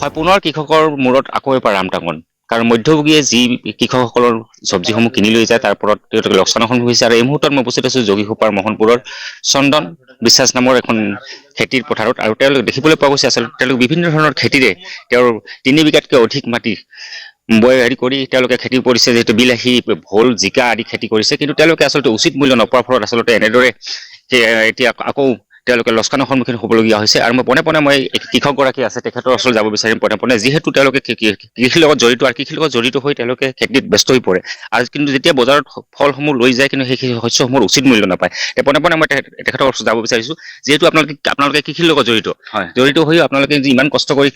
হয়, পুনৰ কৃষকৰ মূৰত আকৌ এবাৰ ৰামটাঙন। কাৰণ মধ্যভোগীয়ে যি কৃষকসকলৰ চব্জিসমূহ কিনি লৈ যায়, তাৰ ওপৰত তেওঁলোকে লোকচানৰ সন্মুখীন হৈছে। আৰু এই মুহূৰ্তত মই উপস্থিত আছোঁ যোগীঘোপাৰ মোহনপুৰৰ চন্দন বিশ্বাস নামৰ এখন খেতিৰ পথাৰত। আৰু তেওঁলোক দেখিবলৈ পোৱা গৈছে আচলতে তেওঁলোক বিভিন্ন ধৰণৰ খেতিৰে তেওঁৰ 3 বিঘাতকৈ অধিক মাটি হেৰি কৰি তেওঁলোকে খেতি কৰিছে, যিহেতু বিলাহী, ভোল, জিকা আদি খেতি কৰিছে। কিন্তু তেওঁলোকে আচলতে উচিত মূল্য নোপোৱাৰ ফলত আচলতে এনেদৰে এতিয়া আকৌ তেওঁলোকে লোকচানৰ সন্মুখীন হ'বলগীয়া হৈছে। আৰু মই পোনে মই কৃষকগৰাকী আছে তেখেতৰ ওচৰত যাব বিচাৰিম পোনে, যিহেতু তেওঁলোকে কৃষিৰ লগত জড়িত, আৰু কৃষিৰ লগত জড়িত হৈ তেওঁলোকে খেতিত ব্যস্ত হৈ পৰে। আৰু কিন্তু যেতিয়া বজাৰত ফলসমূহ লৈ যায়, কিন্তু সেই শস্যসমূহৰ উচিত মূল্য নাপায়। পোনে মই তেখেতৰ ওচৰত যাব বিচাৰিছোঁ, যিহেতু আপোনালোকে কৃষিৰ লগত জড়িত, জড়িত হৈ আপোনালোকে যি ইমান কষ্ট কৰি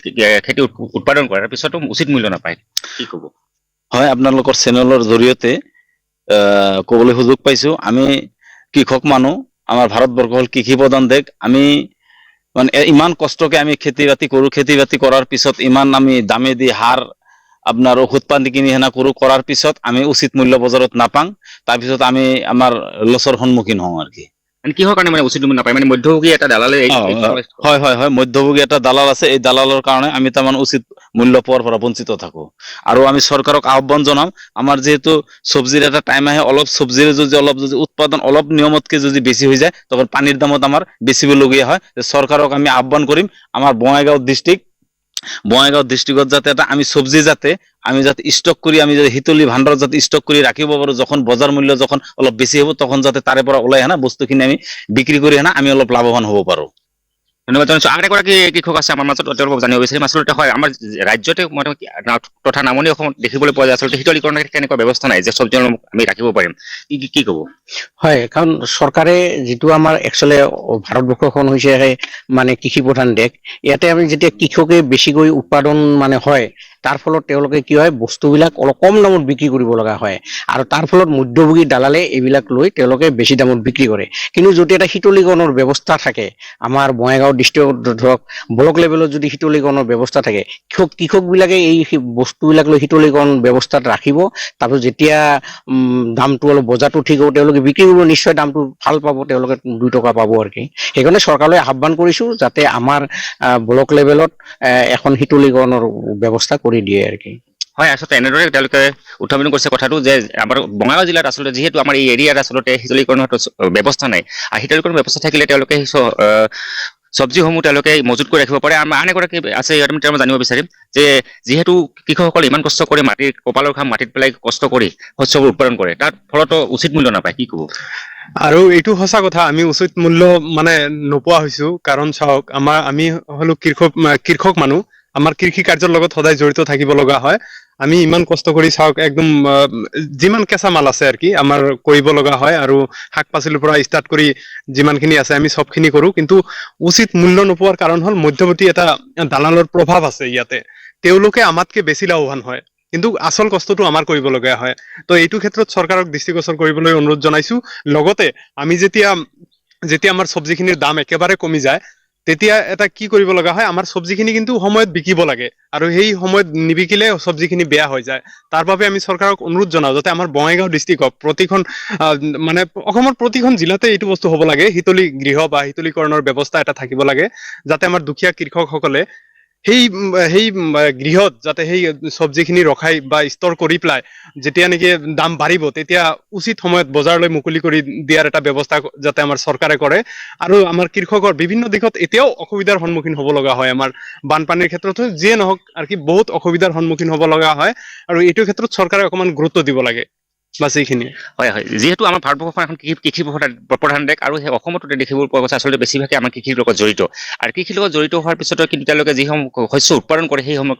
খেতি উৎপাদন কৰে, তাৰপিছতো উচিত মূল্য নাপায়, কি ক'ব? হয়, আপোনালোকৰ চেনেলৰ জৰিয়তে ক'বলৈ সুযোগ পাইছোঁ। আমি কৃষক মানুহ, আমাৰ ভাৰতবৰ্ষ হ'ল কৃষি প্ৰধান দেশ। আমি মানে ইমান কষ্টকে আমি খেতি বাতি কৰোঁ, খেতি বাতি কৰাৰ পিছত ইমান আমি দামে দি আপোনাৰ ঔষধ পাতি কিনি সেনা কৰাৰ পিছত আমি উচিত মূল্য বজাৰত নাপাং। তাৰপিছত আমি আমাৰ লছৰ সন্মুখীন হওঁ আৰু কি। মানে কিহৰ কাৰণে মানে উচিত মূল্য নাপায়? মানে মধ্যভোগী এটা দালালে হয়, মধ্যভোগী এটা দালাল আছে। এই দালালৰ কাৰণে আমি তাৰমানে উচিত মূল্য পোৱাৰ পৰা বঞ্চিত থাকোঁ। আৰু আমি চৰকাৰক আহ্বান জনাম, আমাৰ যিহেতু চব্জিৰ এটা টাইম আহে, অলপ চব্জিৰ যদি উৎপাদন অলপ নিয়মতকে যদি বেছি হৈ যায়, তখন পানীৰ দামত আমাৰ বেচিবলগীয়া হয়। চৰকাৰক আমি আহ্বান কৰিম, আমাৰ বঙাইগাঁও ডিষ্ট্ৰিক্টত যাতে আমি চব্জি যাতে ষ্টক কৰি, আমি যদি শীতলী ভাণ্ডাৰত যাতে ষ্টক কৰি ৰাখিব পাৰোঁ, যখন বজাৰ মূল্য যখন অলপ বেছি হ'ব, তখন যাতে তাৰে পৰা ওলাই বস্তুখিনি আমি বিক্ৰী কৰি আমি অলপ লাভৱান হ'ব পাৰোঁ। ধন্যবাদ জনাইছোঁ। আৰু এগৰাকী কৃষক আছে আমাৰ মাজত, তেওঁলোকক জানিব বিচাৰিম আচলতে হয় আমাৰ ৰাজ্যতে তথা নামনি অসমত দেখিবলৈ পোৱা যায় আচলতে শীতলীকৰণৰ কেনেকুৱা ব্যৱস্থা নাই যে চব্জি আমি ৰাখিব পাৰিম, কি ক'ব? হয়, কাৰণ চৰকাৰে যিটো আমাৰ একচুৱেলি ভাৰতবৰ্ষখন হৈছে মানে কৃষি প্ৰধান দেশ। ইয়াতে আমি যেতিয়া কৃষকে বেছিকৈ উৎপাদন মানে হয়, তাৰ ফলত তেওঁলোকে কি হয়, বস্তুবিলাক অলপ কম দামত বিক্ৰী কৰিব লগা হয়। আৰু তাৰ ফলত মধ্যভোগী দালালে এইবিলাক লৈ তেওঁলোকে বেছি দামত বিক্ৰী কৰে। কিন্তু যদি এটা শীতলীকৰণৰ ব্যৱস্থা থাকে, আমাৰ বঙাইগাঁও ডিষ্ট্ৰিক্টত ধৰক ব্লক লেভেলত যদি শীতলীকৰণৰ ব্যৱস্থা থাকে, কৃষকবিলাকে এই বস্তুবিলাক লৈ শীতলীকৰণ ব্যৱস্থাত ৰাখিব। তাৰপিছত যেতিয়া দামটো অলপ বজাৰটো ঠিক হ'ব, তেওঁলোকে বিক্ৰী কৰিব, নিশ্চয় দামটো ভাল পাব, তেওঁলোকে 2 টকা পাব আৰু কি। সেইকাৰণে চৰকাৰলৈ আহ্বান কৰিছোঁ যাতে আমাৰ ব্লক লেভেলত এখন শীতলীকৰণৰ ব্যৱস্থা কৰি দিয়ে আৰু কি। হয়, আচলতে এনেদৰে তেওঁলোকে উত্থাপন কৰিছে কথাটো যে আমাৰ বঙাইগাঁও জিলাত আচলতে যিহেতু আমাৰ এই এৰিয়াত আচলতে শীতলীকৰণৰ ব্যৱস্থা নাই, আৰু শীতলীকৰণৰ ব্যৱস্থা থাকিলে তেওঁলোকে চব্জিসমূহ তেওঁলোকে মজুত কৰি ৰাখিব পাৰে। আন এগৰাকী আছে, মই জানিব বিচাৰিম যে যিহেতু কৃষকসকলে ইমান কষ্ট কৰি কপালৰ ঘাম মাটিত পেলাই কষ্ট কৰি শস্যবোৰ উৎপাদন কৰে, তাৰ ফলতো উচিত মূল্য নাপায়, কি ক'ব? আৰু এইটো সঁচা কথা, আমি উচিত মূল্য মানে নোপোৱা হৈছোঁ। কাৰণ চাওক, আমি হলো কৃষক মানুহ, আমাৰ কৃষি কাৰ্যৰ লগত সদায় জড়িত থাকিব লগা হয়। আমি ইমান কষ্ট কৰি চাওক, একদম যিমান কেঁচা মাল আছে আৰু কি আমাৰ কৰিব লগা হয়। আৰু শাক পাচলিৰ পৰা ষ্টাৰ্ট কৰি যিমানখিনি আছে আমি চবখিনি কৰোঁ। কিন্তু উচিত মূল্য নোপোৱাৰ কাৰণ হ'ল মধ্যৱৰ্তী এটা দালালৰ প্ৰভাৱ আছে ইয়াতে। তেওঁলোকে আমাতকে বেছি লাভৱান হয়, কিন্তু আচল কষ্টটো আমাৰ কৰিবলগীয়া হয়। তো এইটো ক্ষেত্ৰত চৰকাৰক দৃষ্টিগোচৰ কৰিবলৈ অনুৰোধ জনাইছোঁ। লগতে আমি যেতিয়া আমাৰ চব্জিখিনিৰ দাম একেবাৰে কমি যায়, তেতিয়া এটা কি কৰিব লগা হয়, আমাৰ চব্জিখিনি কিন্তু সময়ত বিকিব লাগে, আৰু সেই সময়ত নিবিকিলে চব্জিখিনি বেয়া হৈ যায়। তাৰ বাবে আমি চৰকাৰক অনুৰোধ জনাওঁ যাতে আমাৰ বঙাইগাঁও ডিষ্ট্ৰিক্টত প্ৰতিখন মানে অসমৰ প্ৰতিখন জিলাতে এইটো বস্তু হ'ব লাগে, শীতলী গৃহ বা শীতলীকৰণৰ ব্যৱস্থা এটা থাকিব লাগে, যাতে আমাৰ দুখীয়া কৃষকসকলে সেই গৃহত যাতে সেই চব্জিখিনি ৰখাই বা ষ্টৰ কৰি পেলাই যেতিয়া নেকি দাম বাঢ়িব, তেতিয়া উচিত সময়ত বজাৰলৈ মুকলি কৰি দিয়াৰ এটা ব্যৱস্থা যাতে আমাৰ চৰকাৰে কৰে। আৰু আমাৰ কৃষকৰ বিভিন্ন দিশত এতিয়াও অসুবিধাৰ সন্মুখীন হ'ব লগা হয়। আমাৰ বানপানীৰ ক্ষেত্ৰতো যিয়ে নহওক আৰু কি বহুত অসুবিধাৰ সন্মুখীন হ'ব লগা হয়, আৰু এইটো ক্ষেত্ৰত চৰকাৰে অকণমান গুৰুত্ব দিব লাগে। বাছ এইখিনি। হয়, যিহেতু আমাৰ ভাৰতবৰ্ষখন এখন কৃষি প্ৰধান দেশ, আৰু সেই অসমতো দেখিবলৈ পোৱা গৈছে আচলতে বেছিভাগে আমাৰ কৃষিৰ লগত জড়িত। আৰু কৃষিৰ লগত জড়িত হোৱাৰ পিছতো কিন্তু তেওঁলোকে যিসমূহ শস্য উৎপাদন কৰে সেইসমূহ